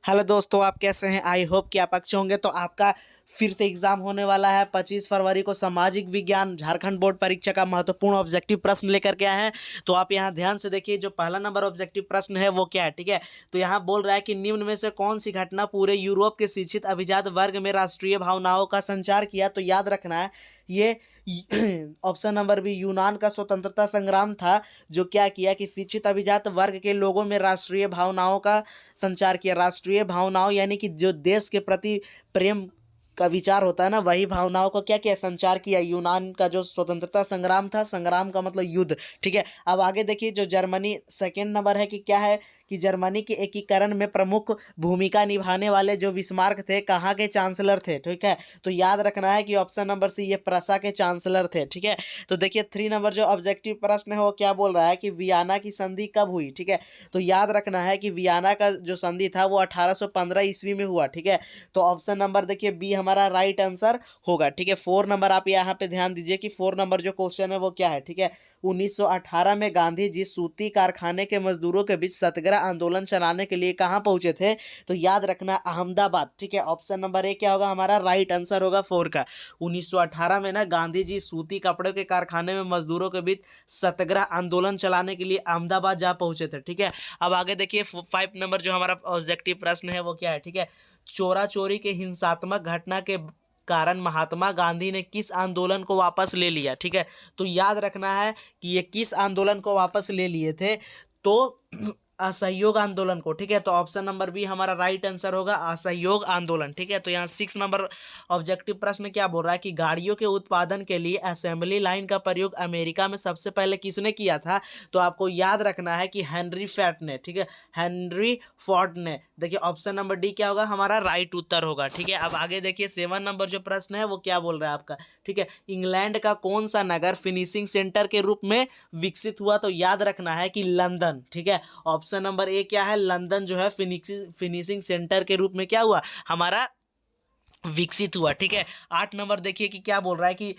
Hello दोस्तों, आप कैसे हैं? आई होप कि आप अच्छे होंगे। तो आपका फिर से एग्जाम होने वाला है 25 फरवरी को। सामाजिक विज्ञान झारखंड बोर्ड परीक्षा का महत्वपूर्ण ऑब्जेक्टिव प्रश्न लेकर के आए हैं। तो आप यहाँ ध्यान से देखिए, जो पहला नंबर ऑब्जेक्टिव प्रश्न है वो क्या है, ठीक है। तो यहाँ बोल रहा है कि निम्न में से कौन सी घटना पूरे यूरोप के शिक्षित अभिजात वर्ग में राष्ट्रीय भावनाओं का संचार किया। तो याद रखना है ये ऑप्शन नंबर बी, यूनान का स्वतंत्रता संग्राम था, जो क्या किया कि शिक्षित अभिजात वर्ग के लोगों में राष्ट्रीय भावनाओं का संचार किया। राष्ट्रीय भावनाओं यानी कि जो देश के प्रति प्रेम का विचार होता है ना, वही भावनाओं को क्या किया, संचार किया। यूनान का जो स्वतंत्रता संग्राम था, संग्राम का मतलब युद्ध, ठीक है। अब आगे देखिए, जो जर्मनी सेकेंड नंबर है कि क्या है कि जर्मनी के एकीकरण में प्रमुख भूमिका निभाने वाले जो बिस्मार्क थे, कहाँ के चांसलर थे, ठीक है। तो याद रखना है कि ऑप्शन नंबर सी, ये प्रसा के चांसलर थे, ठीक है। तो देखिए थ्री नंबर जो ऑब्जेक्टिव प्रश्न है वो क्या बोल रहा है कि वियना की संधि कब हुई, ठीक है। तो याद रखना है कि वियना का जो संधि था वो 1815 ईस्वी में हुआ, ठीक है। तो ऑप्शन नंबर देखिए बी हमारा राइट आंसर होगा, ठीक है। फोर नंबर आप यहाँ पे ध्यान दीजिए कि फोर नंबर जो क्वेश्चन है वो क्या है, ठीक है। 1918 में गांधी जी सूती कारखाने के मजदूरों के बीच सत्याग्रह आंदोलन चलाने के लिए कहाँ पहुंचे थे। तो याद रखना अहमदाबाद, ठीक है। ऑप्शन नंबर ए क्या होगा, हमारा राइट आंसर होगा फोर का। 1918 में ना गांधी जी सूती कपड़े के कारखाने में मजदूरों के बीच सत्याग्रह आंदोलन चलाने के लिए अहमदाबाद जा पहुंचे थे, ठीक है। अब आगे देखिए फाइव नंबर जो हमारा ऑब्जेक्टिव प्रश्न है वो क्या है, ठीक है। चोरा चोरी के हिंसात्मक घटना के कारण महात्मा गांधी ने किस आंदोलन को वापस ले लिया, ठीक है। तो याद रखना है कि ये किस आंदोलन को वापस ले लिए थे, तो असहयोग आंदोलन को, ठीक है। तो ऑप्शन नंबर बी हमारा राइट आंसर होगा, असहयोग आंदोलन, ठीक है। तो यहाँ सिक्स नंबर ऑब्जेक्टिव प्रश्न क्या बोल रहा है कि गाड़ियों के उत्पादन के लिए असेंबली लाइन का प्रयोग अमेरिका में सबसे पहले किसने किया था। तो आपको याद रखना है कि हेनरी फोर्ड ने, ठीक है, हेनरी फोर्ड ने। देखिए ऑप्शन नंबर डी क्या होगा, हमारा राइट उत्तर होगा, ठीक है। अब आगे देखिए सेवन नंबर जो प्रश्न है वो क्या बोल रहा है आपका, ठीक है। इंग्लैंड का कौन सा नगर फिनिशिंग सेंटर के रूप में विकसित हुआ। तो याद रखना है कि लंदन, ठीक है। ऑप्शन नंबर ए क्या है, लंदन जो है फिनिशिंग सेंटर के रूप में क्या हुआ, हमारा विकसित हुआ, ठीक है। आठ नंबर देखिए कि क्या बोल रहा है कि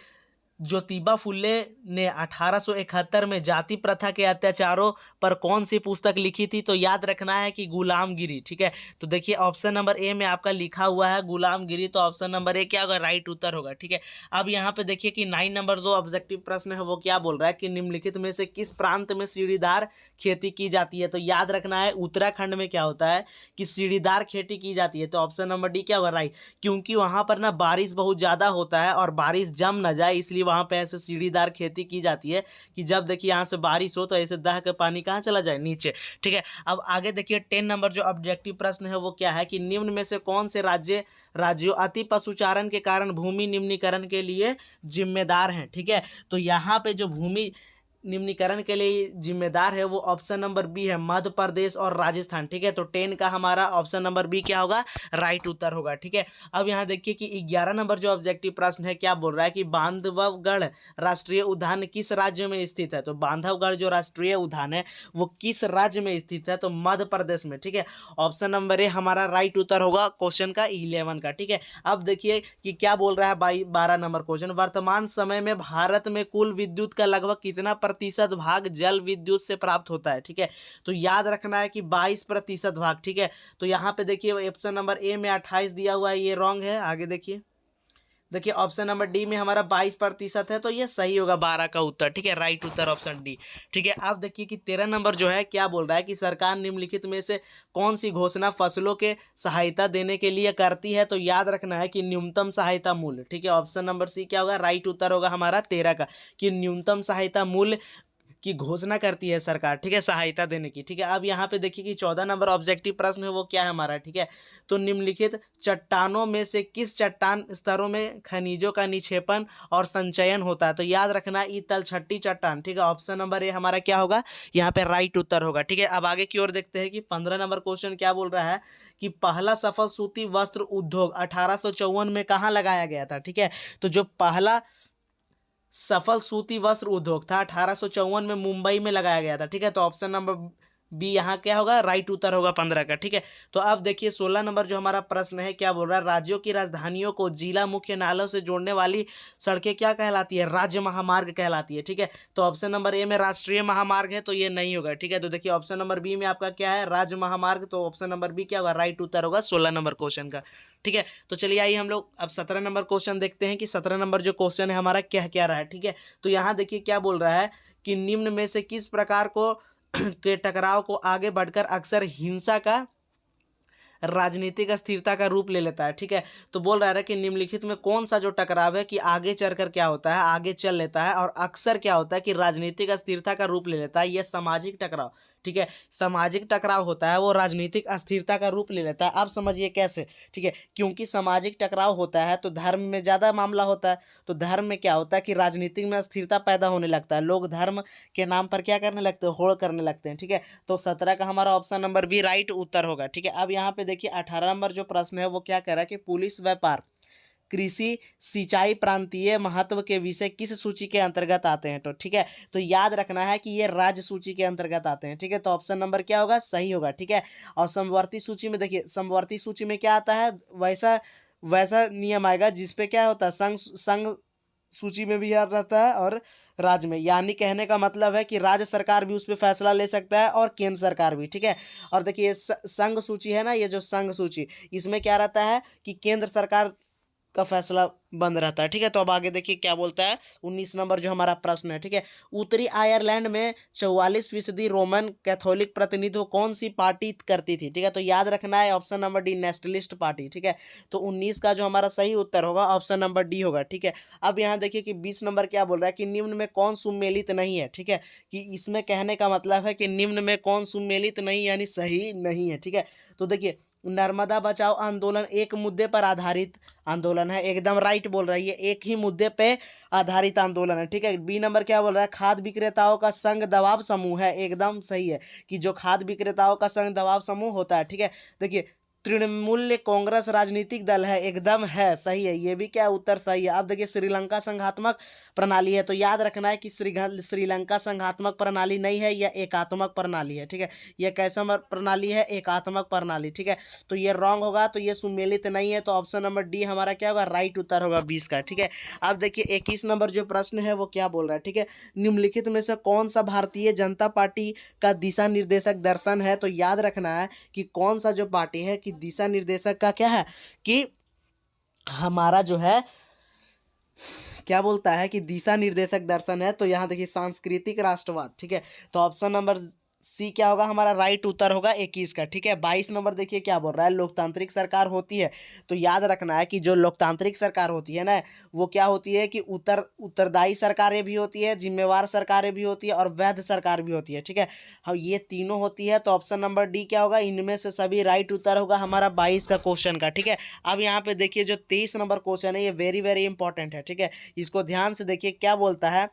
ज्योतिबा फुले ने 1871 में जाति प्रथा के अत्याचारों पर कौन सी पुस्तक लिखी थी। तो याद रखना है कि गुलामगिरी, ठीक है। तो देखिए ऑप्शन नंबर ए में आपका लिखा हुआ है गुलामगिरी, तो ऑप्शन नंबर ए क्या होगा, राइट उत्तर होगा, ठीक है। अब यहाँ पे देखिए कि नाइन नंबर जो ऑब्जेक्टिव प्रश्न है वो क्या बोल रहा है कि निम्नलिखित में से किस प्रांत में सीढ़ीदार खेती की जाती है। तो याद रखना है उत्तराखंड में क्या होता है कि सीढ़ीदार खेती की जाती है। तो ऑप्शन नंबर डी क्या होगा, राइट, क्योंकि वहां पर ना बारिश बहुत ज्यादा होता है और बारिश जम ना जाए, इसलिए वहां पे ऐसे सीढ़ीदार खेती की जाती है कि जब देखिए यहाँ से बारिश हो तो ऐसे दह के पानी कहाँ चला जाए, नीचे, ठीक है। अब आगे देखिए टेन नंबर जो ऑब्जेक्टिव प्रश्न है वो क्या है कि निम्न में से कौन से राज्यों अति पशुचारण के कारण भूमि निम्नीकरण के लिए जिम्मेदार हैं, ठीक है। तो यहाँ पे जो भूमि निम्नीकरण के लिए जिम्मेदार है वो ऑप्शन नंबर बी है, मध्य प्रदेश और राजस्थान, ठीक है। तो टेन का हमारा ऑप्शन नंबर बी क्या होगा, राइट उत्तर होगा, ठीक है। अब यहाँ देखिए कि 11 नंबर जो ऑब्जेक्टिव प्रश्न है क्या बोल रहा है कि बांधवगढ़ राष्ट्रीय उद्यान किस राज्य में स्थित है। तो बांधवगढ़ जो राष्ट्रीय उद्यान है वो किस राज्य में स्थित है, तो मध्य प्रदेश में, ठीक है। ऑप्शन नंबर ए हमारा राइट उत्तर होगा क्वेश्चन का 11 का, ठीक है। अब देखिए कि क्या बोल रहा है 12 नंबर क्वेश्चन, वर्तमान समय में भारत में कुल विद्युत का लगभग कितना प्रतिशत भाग जल विद्युत से प्राप्त होता है, ठीक है। तो याद रखना है कि 22% भाग, ठीक है। तो यहाँ पे देखिए ऑप्शन नंबर ए में 28 दिया हुआ है, ये रॉन्ग है। आगे देखिए ऑप्शन नंबर डी में हमारा 22% है, तो ये सही होगा 12 का उत्तर, ठीक है। राइट उत्तर ऑप्शन डी, ठीक है। अब देखिए कि 13 नंबर जो है क्या बोल रहा है कि सरकार निम्नलिखित में से कौन सी घोषणा फसलों के सहायता देने के लिए करती है। तो याद रखना है कि न्यूनतम सहायता मूल्य, ठीक है। ऑप्शन नंबर सी क्या होगा, राइट उत्तर होगा हमारा 13 का, कि न्यूनतम सहायता मूल्य की घोषणा करती है सरकार, ठीक है, सहायता देने की, ठीक है। अब यहाँ पे देखिए कि 14 नंबर ऑब्जेक्टिव प्रश्न है वो क्या है हमारा, ठीक है। तो निम्नलिखित चट्टानों में से किस चट्टान स्तरों में खनिजों का निक्षेपण और संचयन होता है। तो याद रखना ई तलछट्टी चट्टान, ठीक है। ऑप्शन नंबर ए हमारा क्या होगा, यहाँ पे राइट उत्तर होगा, ठीक है। अब आगे की ओर देखते हैं कि 15 नंबर क्वेश्चन क्या बोल रहा है कि पहला सफल सूती वस्त्र उद्योग 1854 में कहाँ लगाया गया था, ठीक है। तो जो पहला सफल सूती वस्त्र उद्योग था 1854 में मुंबई में लगाया गया था, ठीक है। तो ऑप्शन नंबर बी यहाँ क्या होगा, राइट उत्तर होगा 15 का। ठीक है, तो अब देखिए 16 नंबर जो हमारा प्रश्न है क्या बोल रहा है, राज्यों की राजधानियों को जिला मुख्य नालों से जोड़ने वाली सड़कें क्या कहलाती है, राज्य महामार्ग कहलाती है। ठीक है, तो ऑप्शन नंबर ए में राष्ट्रीय महामार्ग है, तो ये नहीं होगा। ठीक है, तो देखिए ऑप्शन नंबर बी में आपका क्या है, राज्य महामार्ग, तो ऑप्शन नंबर बी क्या होगा, राइट उत्तर होगा 16 नंबर क्वेश्चन का। ठीक है, तो चलिए आइए हम लोग अब 17 नंबर क्वेश्चन देखते हैं कि 17 नंबर जो क्वेश्चन है हमारा क्या क्या रहा है। ठीक है, तो यहाँ देखिए क्या बोल रहा है कि निम्न में से किस प्रकार को के टकराव को आगे बढ़कर अक्सर हिंसा का राजनीतिक अस्थिरता का रूप ले लेता है। ठीक है, तो बोल रहा है कि निम्नलिखित में कौन सा जो टकराव है कि आगे चलकर क्या होता है, आगे चल लेता है और अक्सर क्या होता है कि राजनीतिक अस्थिरता का रूप ले लेता है, यह सामाजिक टकराव। ठीक है, सामाजिक टकराव होता है वो राजनीतिक अस्थिरता का रूप ले लेता है। आप समझिए कैसे। ठीक है, क्योंकि सामाजिक टकराव होता है तो धर्म में ज़्यादा मामला होता है, तो धर्म में क्या होता है कि राजनीतिक में अस्थिरता पैदा होने लगता है, लोग धर्म के नाम पर क्या करने लगते हैं, होड़ करने लगते हैं। ठीक है, तो 17 का हमारा ऑप्शन नंबर बी राइट उत्तर होगा। ठीक है, अब यहाँ पे देखिए 18 नंबर जो प्रश्न है वो क्या कह रहा है कि पुलिस, व्यापार, कृषि, सिंचाई प्रांतीय महत्व के विषय किस सूची के अंतर्गत आते हैं। तो ठीक है, तो याद रखना है कि ये राज्य सूची के अंतर्गत आते हैं। ठीक है, तो ऑप्शन नंबर क्या होगा, सही होगा। ठीक है, और समवर्ती सूची में देखिए, समवर्ती सूची में क्या आता है, वैसा वैसा नियम आएगा जिसपे क्या होता है, संघ संघ सूची में भी याद रहता है और राज्य में, यानी कहने का मतलब है कि राज्य सरकार भी उस पर फैसला ले सकता है और केंद्र सरकार भी। ठीक है, और देखिए संघ सूची है ना, ये जो संघ सूची, इसमें क्या रहता है कि केंद्र सरकार का फैसला बंद रहता है। ठीक है, तो अब आगे देखिए क्या बोलता है 19 नंबर जो हमारा प्रश्न है। ठीक है, उत्तरी आयरलैंड में 44% रोमन कैथोलिक प्रतिनिधित्व कौन सी पार्टी करती थी। ठीक है, तो याद रखना है option number D, nationalist party. ठीक है, तो 19 का जो हमारा सही उत्तर होगा ऑप्शन नंबर डी होगा। ठीक है, अब यहाँ देखिए कि 20 नंबर क्या बोल रहा है कि निम्न में कौन सुमेलित नहीं है। ठीक है, कि इसमें कहने का मतलब है कि निम्न में कौन सुमेलित नहीं यानी सही नहीं है। ठीक है, तो देखिए नर्मदा बचाओ आंदोलन एक मुद्दे पर आधारित आंदोलन है, एकदम राइट बोल रहा है, ये एक ही मुद्दे पे आधारित आंदोलन है। ठीक है, बी नंबर क्या बोल रहा है, खाद्य विक्रेताओं का संघ दबाव समूह है, एकदम सही है कि जो खाद्य विक्रेताओं का संघ दबाव समूह होता है। ठीक है, देखिए तृणमूल कांग्रेस राजनीतिक दल है, एकदम है, सही है, ये भी क्या उत्तर सही है। अब देखिए श्रीलंका संघात्मक प्रणाली है, तो याद रखना है कि श्रीलंका संघात्मक प्रणाली नहीं है, यह एकात्मक प्रणाली है। ठीक है, यह कैसा प्रणाली है, एकात्मक प्रणाली। ठीक है, तो ये रॉन्ग होगा, तो ये सुमेलित नहीं है, तो ऑप्शन नंबर डी हमारा क्या होगा, राइट उत्तर होगा 20 का। ठीक है, अब देखिए 21 नंबर जो प्रश्न है वो क्या बोल रहा है। ठीक है, निम्नलिखित में से कौन सा भारतीय जनता पार्टी का दिशा निर्देशक दर्शन है, तो याद रखना है कि कौन सा जो पार्टी है कि दिशा निर्देशक का क्या है कि हमारा जो है क्या बोलता है कि दिशा निर्देशक दर्शन है, तो यहाँ देखिए सांस्कृतिक राष्ट्रवाद। ठीक है, तो ऑप्शन नंबर सी क्या होगा हमारा, राइट उत्तर होगा 21 का। ठीक है, 22 नंबर देखिए क्या बोल रहा है, लोकतांत्रिक सरकार होती है, तो याद रखना है कि जो लोकतांत्रिक सरकार होती है ना, वो क्या होती है कि उत्तरदायी सरकारें भी होती है, जिम्मेवार सरकारें भी होती है और वैध सरकार भी होती है। ठीक है, हाँ ये तीनों होती है, तो ऑप्शन नंबर डी क्या होगा, इनमें से सभी राइट उत्तर होगा हमारा 22 का क्वेश्चन का। ठीक है, अब यहाँ पे देखिए जो 23 नंबर क्वेश्चन है ये वेरी वेरी इंपॉर्टेंट है। ठीक है, इसको ध्यान से देखिए क्या बोलता है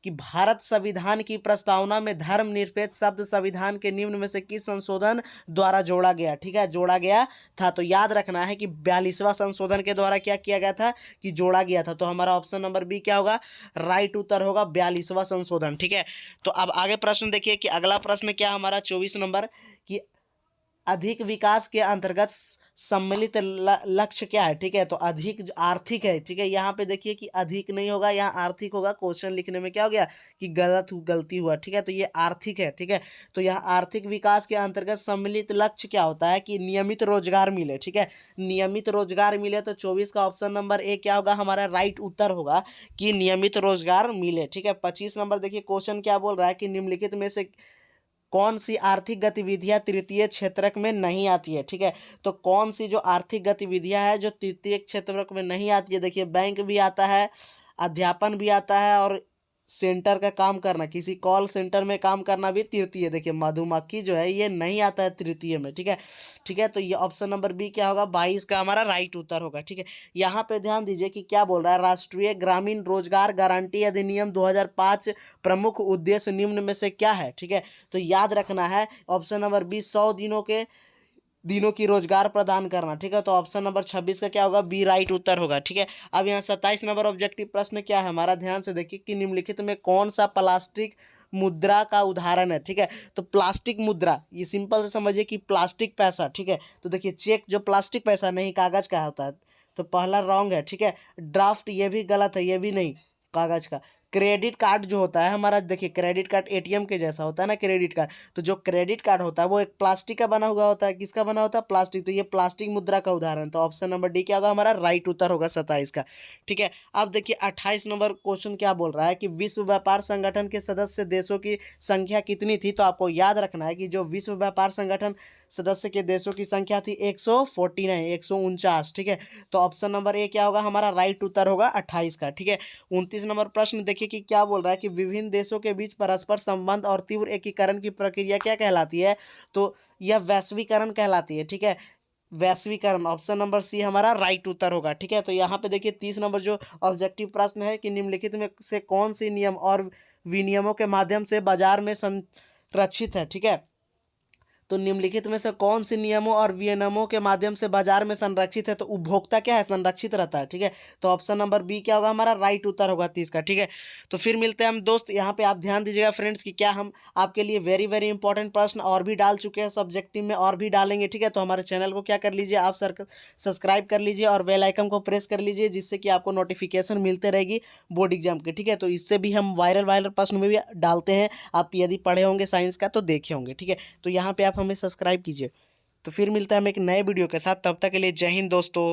कि भारत संविधान की प्रस्तावना में धर्मनिरपेक्ष शब्द संविधान के निम्न में से किस संशोधन द्वारा जोड़ा गया। ठीक है, जोड़ा गया था, तो याद रखना है कि 42वां संशोधन के द्वारा क्या किया गया था कि जोड़ा गया था, तो हमारा ऑप्शन नंबर बी क्या होगा, राइट उत्तर होगा 42वां संशोधन। ठीक है, तो अब आगे प्रश्न देखिए कि अगला प्रश्न क्या हमारा 24 नंबर कि अधिक विकास के अंतर्गत सम्मिलित लक्ष्य क्या है। ठीक है, तो अधिक आर्थिक है। ठीक है, यहाँ पे देखिए कि अधिक नहीं होगा, यहाँ आर्थिक होगा, क्वेश्चन लिखने में क्या हो गया कि गलती हुआ। ठीक है, तो ये आर्थिक है। ठीक है, तो यहाँ आर्थिक विकास के अंतर्गत सम्मिलित लक्ष्य क्या होता है कि नियमित रोजगार मिले। ठीक है, नियमित रोजगार मिले, तो 24 का ऑप्शन नंबर ए क्या होगा हमारा, राइट उत्तर होगा कि नियमित रोजगार मिले। ठीक है, 25 नंबर देखिए क्वेश्चन क्या बोल रहा है कि निम्नलिखित में से कौन सी आर्थिक गतिविधियां तृतीय क्षेत्रक में नहीं आती है। ठीक है, तो कौन सी जो आर्थिक गतिविधियां है जो तृतीय क्षेत्रक में नहीं आती है, देखिए बैंक भी आता है, अध्यापन भी आता है और सेंटर का काम करना, किसी कॉल सेंटर में काम करना भी तृतीय। देखिए मधुमक्खी जो है ये नहीं आता है तृतीय में। ठीक है, ठीक है, तो ये ऑप्शन नंबर बी क्या होगा, 22 का हमारा राइट उत्तर होगा। ठीक है, यहाँ पे ध्यान दीजिए कि क्या बोल रहा है, राष्ट्रीय ग्रामीण रोजगार गारंटी अधिनियम 2005 प्रमुख उद्देश्य निम्न में से क्या है। ठीक है, तो याद रखना है ऑप्शन नंबर बी 100 दिनों की रोजगार प्रदान करना। ठीक है, तो ऑप्शन नंबर 26 का क्या होगा, बी राइट उत्तर होगा। ठीक है, अब यहाँ 27 नंबर ऑब्जेक्टिव प्रश्न क्या है हमारा, ध्यान से देखिए कि निम्नलिखित में कौन सा प्लास्टिक मुद्रा का उदाहरण है, ठीक है। तो प्लास्टिक मुद्रा, ये सिंपल से समझिए कि प्लास्टिक पैसा, ठीक है। तो देखिए चेक जो प्लास्टिक पैसा नहीं कागज का होता है, तो पहला रॉन्ग है, ठीक है। ड्राफ्ट ये भी गलत है, ये भी नहीं कागज का। क्रेडिट कार्ड जो होता है हमारा, देखिए क्रेडिट कार्ड एटीएम के जैसा होता है ना क्रेडिट कार्ड, तो जो क्रेडिट कार्ड होता है वो एक प्लास्टिक का बना हुआ होता है। किसका बना होता है? प्लास्टिक। तो ये प्लास्टिक मुद्रा का उदाहरण, तो ऑप्शन नंबर डी क्या होगा हमारा? राइट उत्तर होगा 27 का, ठीक है। अब देखिए 28 नंबर क्वेश्चन क्या बोल रहा है कि विश्व व्यापार संगठन के सदस्य देशों की संख्या कितनी थी? तो आपको याद रखना है कि जो विश्व व्यापार संगठन सदस्य के देशों की संख्या थी 149, 149, ठीक है। तो ऑप्शन नंबर ए क्या होगा हमारा? राइट उत्तर होगा 28 का, ठीक है। 29 नंबर प्रश्न देखिए कि क्या बोल रहा है कि विभिन्न देशों के बीच परस्पर संबंध और तीव्र एकीकरण की प्रक्रिया क्या कहलाती है? तो यह वैश्वीकरण कहलाती है, ठीक है। वैश्वीकरण, ऑप्शन नंबर सी हमारा राइट उत्तर होगा, ठीक है। तो यहाँ पे देखिए 30 नंबर जो ऑब्जेक्टिव प्रश्न है कि निम्नलिखित में से कौन सी नियम और विनियमों के माध्यम से बाजार में संरक्षित है, ठीक है। तो निम्नलिखित में से कौन से नियमों और विनियमों के माध्यम से बाजार में संरक्षित है? तो उपभोक्ता क्या है? संरक्षित रहता है, ठीक है। तो ऑप्शन नंबर बी क्या होगा हमारा? राइट उत्तर होगा 30 का, ठीक है। तो फिर मिलते हैं हम दोस्त, यहाँ पे आप ध्यान दीजिएगा फ्रेंड्स कि क्या हम आपके लिए वेरी वेरी इंपॉर्टेंट प्रश्न और भी डाल चुके हैं, सब्जेक्टिव में और भी डालेंगे, ठीक है। तो हमारे चैनल को क्या कर लीजिए आप सब्सक्राइब कर लीजिए और बेल आइकन को प्रेस कर लीजिए, जिससे कि आपको नोटिफिकेशन मिलते रहेगी बोर्ड एग्जाम के, ठीक है। तो इससे भी हम वायरल वायरल प्रश्न में भी डालते हैं, आप यदि पढ़े होंगे साइंस का तो देखे होंगे, ठीक है। तो यहाँ पे आप हमें सब्सक्राइब कीजिए। तो फिर मिलता है हम एक नए वीडियो के साथ, तब तक के लिए जय हिंद दोस्तों।